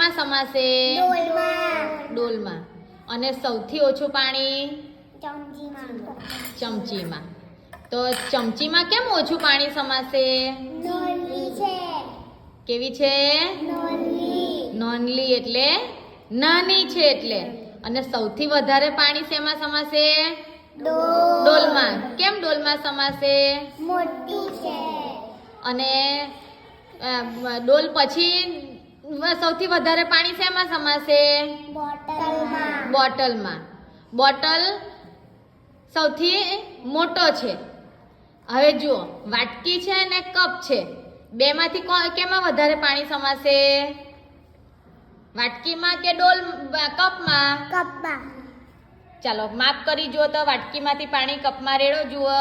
શેમાં સમાશે? ડોલમાં. ડોલમાં. અને સૌથી ઓછું પાણી? ચમચીમાં. ચમચીમાં. તો ચમચીમાં કેમ ઓછું પાણી સમાશે? નોનલી છે. કેવી છે? નોનલી. નોનલી એટલે નાની છે એટલે. અને સૌથી વધારે પાણી શેમાં સમાશે? ડોલમાં. કેમ ડોલમાં સમાશે? મોટી છે. અને ડોલ પછી સૌથી વધારે પાણી શેમાં સમાશે? બોટલમાં. બોટલમાં. બોટલ સૌથી મોટો છે. હવે જુઓ, વાટકી છે અને કપ છે, બેમાંથી કેમાં વધારે પાણી સમાશે? વાટકીમાં કે કપમાં? કપમાં. ચાલો માપ કરી જુઓ તો વાટકીમાંથી પાણી કપમાં રેડો જુઓ.